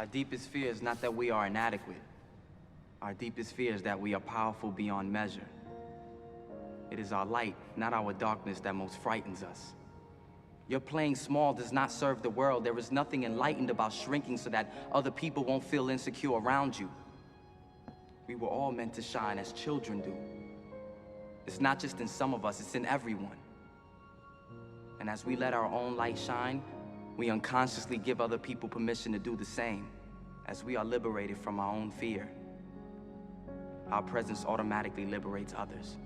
Our deepest fear is not that we are inadequate. Our deepest fear is that we are powerful beyond measure. It is our light, not our darkness, that most frightens us. Your playing small does not serve the world. There is nothing enlightened about shrinking so that other people won't feel insecure around you. We were all meant to shine as children do. It's not just in some of us, it's in everyone. And as we let our own light shine, we unconsciously give other people permission to do the same. As we are liberated from our own fear, our presence automatically liberates others.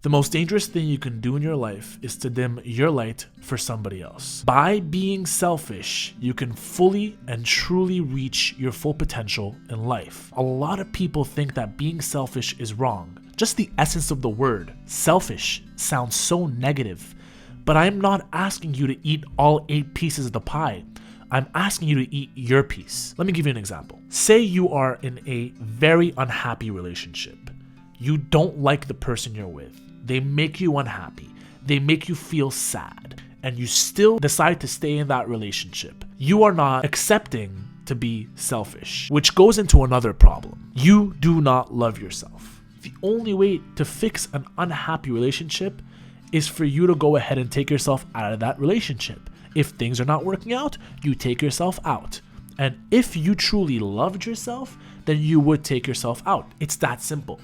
The most dangerous thing you can do in your life is to dim your light for somebody else. By being selfish, you can fully and truly reach your full potential in life. A lot of people think that being selfish is wrong. Just the essence of the word, selfish, sounds so negative. But I'm not asking you to eat all 8 pieces of the pie. I'm asking you to eat your piece. Let me give you an example. Say you are in a very unhappy relationship. You don't like the person you're with. They make you unhappy. They make you feel sad. And you still decide to stay in that relationship. You are not accepting to be selfish, which goes into another problem. You do not love yourself. The only way to fix an unhappy relationship is for you to go ahead and take yourself out of that relationship. If things are not working out, you take yourself out. And if you truly loved yourself, then you would take yourself out. It's that simple.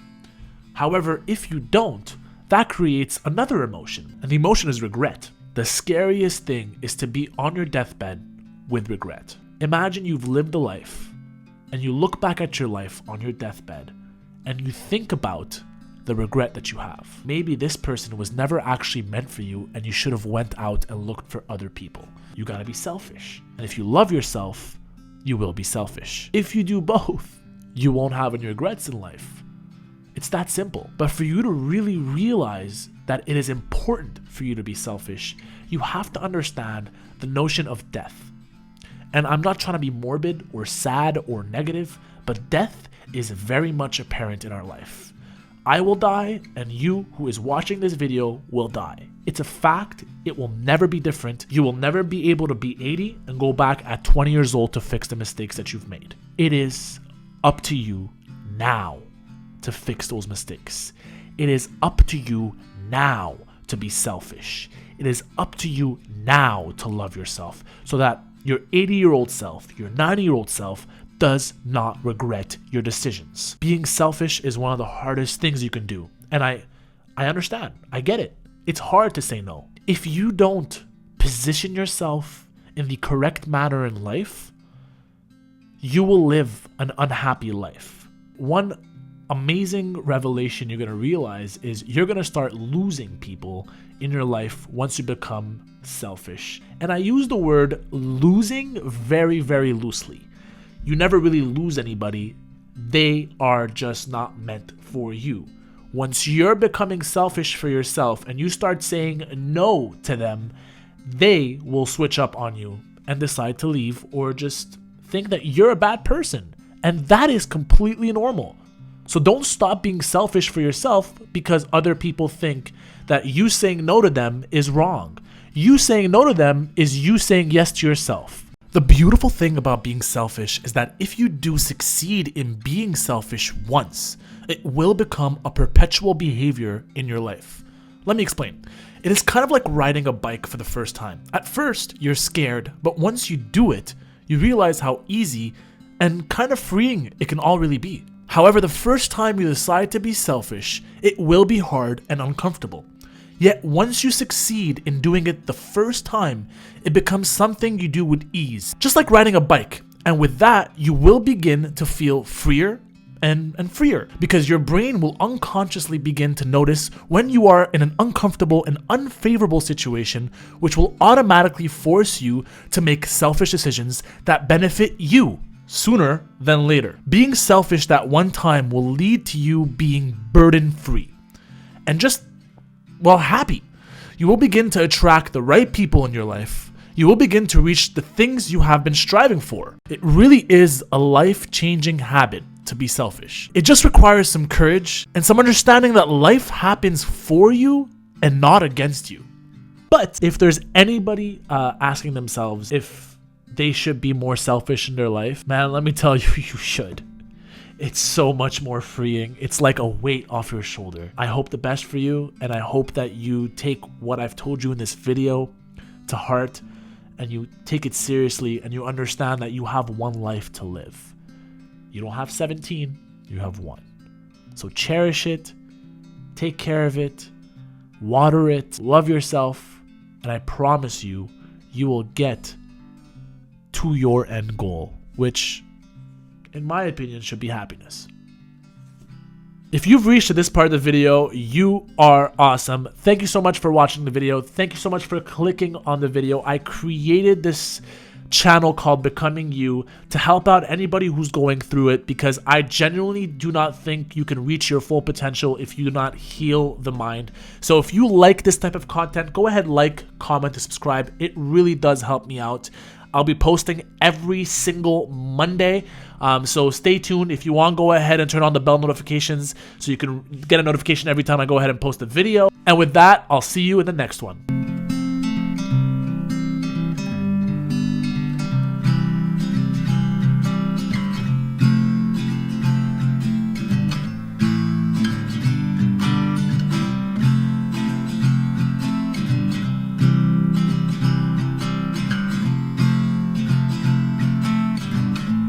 However, if you don't, that creates another emotion, and the emotion is regret. The scariest thing is to be on your deathbed with regret. Imagine you've lived a life, and you look back at your life on your deathbed, and you think about the regret that you have. Maybe this person was never actually meant for you, and you should have went out and looked for other people. You gotta be selfish. And if you love yourself, you will be selfish. If you do both, you won't have any regrets in life. It's that simple. But for you to really realize that it is important for you to be selfish, you have to understand the notion of death. And I'm not trying to be morbid or sad or negative, but death is very much apparent in our life. I will die, and you who is watching this video will die. It's a fact. It will never be different. You will never be able to be 80 and go back at 20 years old to fix the mistakes that you've made. It is up to you now to fix those mistakes. It is up to you now to be selfish. It is up to you now to love yourself so that your 80-year-old self, your 90-year-old self does not regret your decisions. Being selfish is one of the hardest things you can do. And I understand. I get it. It's hard to say no. If you don't position yourself in the correct manner in life, you will live an unhappy life. One amazing revelation you're going to realize is you're going to start losing people in your life once you become selfish. And I use the word losing very, very loosely. You never really lose anybody. They are just not meant for you. Once you're becoming selfish for yourself and you start saying no to them, they will switch up on you and decide to leave or just think that you're a bad person. And that is completely normal. So don't stop being selfish for yourself because other people think that you saying no to them is wrong. You saying no to them is you saying yes to yourself. The beautiful thing about being selfish is that if you do succeed in being selfish once, it will become a perpetual behavior in your life. Let me explain. It is kind of like riding a bike for the first time. At first, you're scared, but once you do it, you realize how easy and kind of freeing it can all really be. However, the first time you decide to be selfish, it will be hard and uncomfortable. Yet once you succeed in doing it the first time, it becomes something you do with ease. Just like riding a bike. And with that, you will begin to feel freer and freer because your brain will unconsciously begin to notice when you are in an uncomfortable and unfavorable situation, which will automatically force you to make selfish decisions that benefit you sooner than later. Being selfish that one time will lead to you being burden-free and just, well, happy. You will begin to attract the right people in your life. You will begin to reach the things you have been striving for. It really is a life-changing habit to be selfish. It just requires some courage and some understanding that life happens for you and not against you. But if there's anybody asking themselves if they should be more selfish in their life, man, let me tell you, you should. It's so much more freeing. It's like a weight off your shoulder. I hope the best for you, and I hope that you take what I've told you in this video to heart, and you take it seriously, and you understand that you have one life to live. You don't have 17, you have one. So cherish it, take care of it, water it, love yourself, and I promise you, you will get to your end goal, which, in my opinion, should be happiness. If you've reached to this part of the video, you are awesome. Thank you so much for watching the video. Thank you so much for clicking on the video. I created this channel called Becoming You to help out anybody who's going through it, because I genuinely do not think you can reach your full potential if you do not heal the mind. So if you like this type of content, go ahead, like, comment, and subscribe. It really does help me out. I'll be posting every single Monday, so stay tuned. If you want, go ahead and turn on the bell notifications so you can get a notification every time I go ahead and post a video. And with that, I'll see you in the next one.